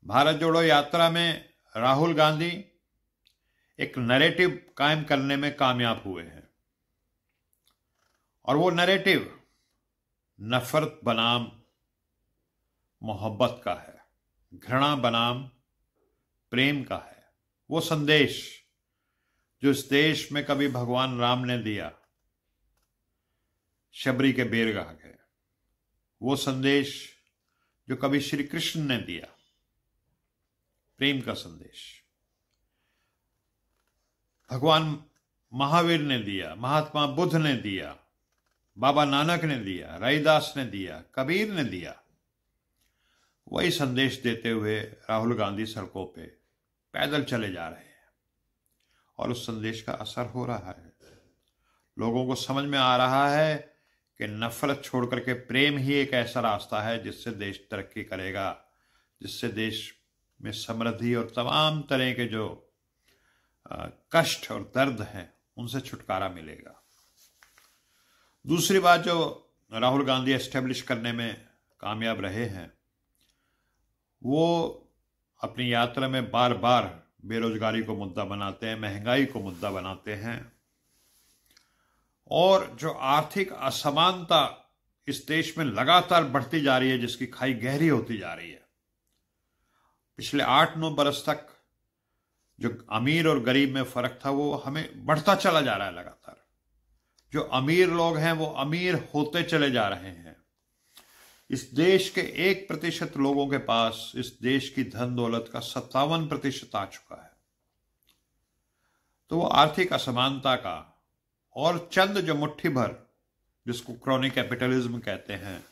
भारत जोड़ो यात्रा में राहुल गांधी एक नैरेटिव कायम करने में कामयाब हुए हैं, और वो नैरेटिव नफरत बनाम मोहब्बत का है, घृणा बनाम प्रेम का है। वो संदेश जो इस देश में कभी भगवान राम ने दिया, शबरी के बेरगाह गए, वो संदेश जो कभी श्री कृष्ण ने दिया, प्रेम का संदेश, भगवान महावीर ने दिया, महात्मा बुद्ध ने दिया, बाबा नानक ने दिया, रैदास ने दिया, कबीर ने दिया, वही संदेश देते हुए राहुल गांधी सड़कों पे पैदल चले जा रहे हैं। और उस संदेश का असर हो रहा है। लोगों को समझ में आ रहा है कि नफरत छोड़ करके प्रेम ही एक ऐसा रास्ता है जिससे देश तरक्की करेगा, जिससे देश में समृद्धि और तमाम तरह के जो कष्ट और दर्द हैं उनसे छुटकारा मिलेगा। दूसरी बात जो राहुल गांधी एस्टेब्लिश करने में कामयाब रहे हैं, वो अपनी यात्रा में बार बार बेरोजगारी को मुद्दा बनाते हैं, महंगाई को मुद्दा बनाते हैं, और जो आर्थिक असमानता इस देश में लगातार बढ़ती जा रही है, जिसकी खाई गहरी होती जा रही है। पिछले 8-9 बरस तक जो अमीर और गरीब में फर्क था वो हमें बढ़ता चला जा रहा है लगातार। जो अमीर लोग हैं वो अमीर होते चले जा रहे हैं। इस देश के 1% लोगों के पास इस देश की धन दौलत का 57% आ चुका है। तो वो आर्थिक असमानता का, और चंद जो मुट्ठी भर, जिसको क्रॉनिक कैपिटलिज्म कहते हैं,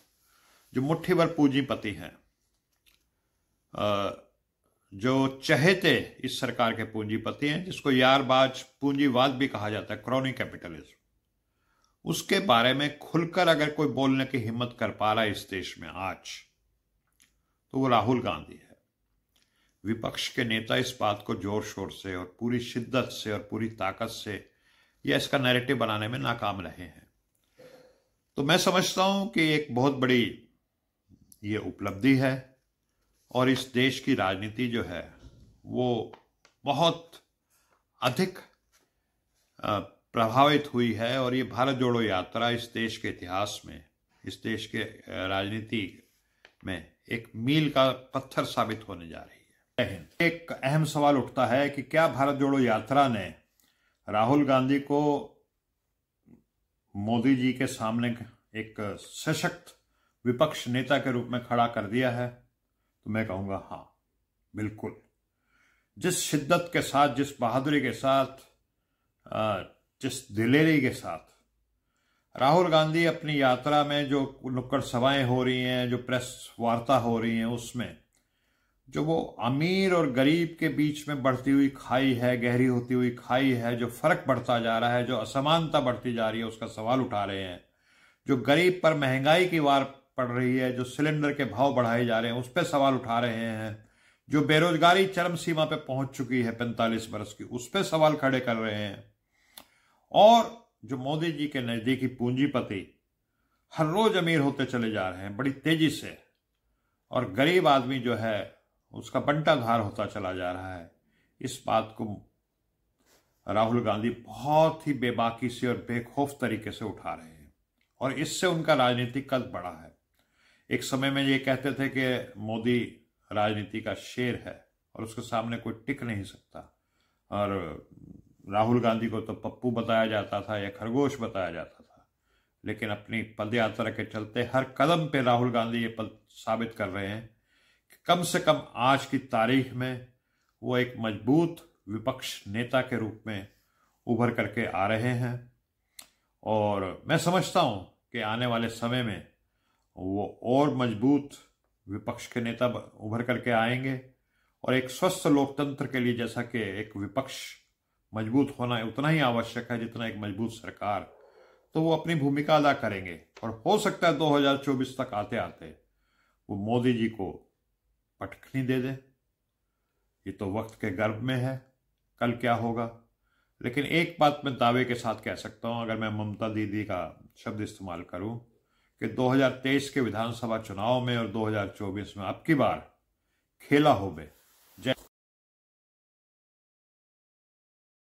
जो मुट्ठी भर पूंजीपति हैं, जो चहेते इस सरकार के पूंजीपति हैं, जिसको यारबाज पूंजीवाद भी कहा जाता है, क्रॉनिक कैपिटलिज्म, उसके बारे में खुलकर अगर कोई बोलने की हिम्मत कर पा रहा है इस देश में आज, तो वो राहुल गांधी है। विपक्ष के नेता इस बात को जोर शोर से और पूरी शिद्दत से और पूरी ताकत से या इसका नैरेटिव बनाने में नाकाम रहे हैं। तो मैं समझता हूं कि एक बहुत बड़ी ये उपलब्धि है, और इस देश की राजनीति जो है वो बहुत अधिक प्रभावित हुई है, और ये भारत जोड़ो यात्रा इस देश के इतिहास में, इस देश के राजनीति में एक मील का पत्थर साबित होने जा रही है। एक अहम सवाल उठता है कि क्या भारत जोड़ो यात्रा ने राहुल गांधी को मोदी जी के सामने एक सशक्त विपक्ष नेता के रूप में खड़ा कर दिया है? तो मैं कहूंगा हाँ, बिल्कुल। जिस शिद्दत के साथ, जिस बहादुरी के साथ, जिस दिलेरी के साथ राहुल गांधी अपनी यात्रा में, जो नुक्कड़ सभाएं हो रही हैं, जो प्रेस वार्ता हो रही हैं, उसमें जो वो अमीर और गरीब के बीच में बढ़ती हुई खाई है, गहरी होती हुई खाई है, जो फर्क बढ़ता जा रहा है, जो असमानता बढ़ती जा रही है, उसका सवाल उठा रहे हैं। जो गरीब पर महंगाई की वार पड़ रही है, जो सिलेंडर के भाव बढ़ाए जा रहे हैं, उस पर सवाल उठा रहे हैं। जो बेरोजगारी चरम सीमा पे पहुंच चुकी है 45 वर्ष की, उस पर सवाल खड़े कर रहे हैं। और जो मोदी जी के नजदीकी पूंजीपति हर रोज अमीर होते चले जा रहे हैं बड़ी तेजी से, और गरीब आदमी जो है उसका बंटाधार होता चला जा रहा है। इस बात को राहुल गांधी बहुत ही बेबाकी से और बेखौफ तरीके से उठा रहे हैं, और इससे उनका राजनीतिक कद बढ़ा है। एक समय में ये कहते थे कि मोदी राजनीति का शेर है और उसके सामने कोई टिक नहीं सकता, और राहुल गांधी को तो पप्पू बताया जाता था या खरगोश बताया जाता था। लेकिन अपनी पदयात्रा के चलते हर कदम पे राहुल गांधी ये पद साबित कर रहे हैं कि कम से कम आज की तारीख में वो एक मजबूत विपक्ष नेता के रूप में उभर करके आ रहे हैं। और मैं समझता हूं कि आने वाले समय में वो और मजबूत विपक्ष के नेता उभर करके आएंगे, और एक स्वस्थ लोकतंत्र के लिए जैसा कि एक विपक्ष मजबूत होना उतना ही आवश्यक है जितना एक मजबूत सरकार, तो वो अपनी भूमिका अदा करेंगे। और हो सकता है 2024 तक आते आते वो मोदी जी को पटखनी दे दे। ये तो वक्त के गर्भ में है, कल क्या होगा। लेकिन एक बात मैं दावे के साथ कह सकता हूं, अगर मैं ममता दीदी का शब्द इस्तेमाल करूं, कि 2023 के विधानसभा चुनाव में और 2024 में अब की बार खेला होवे। जय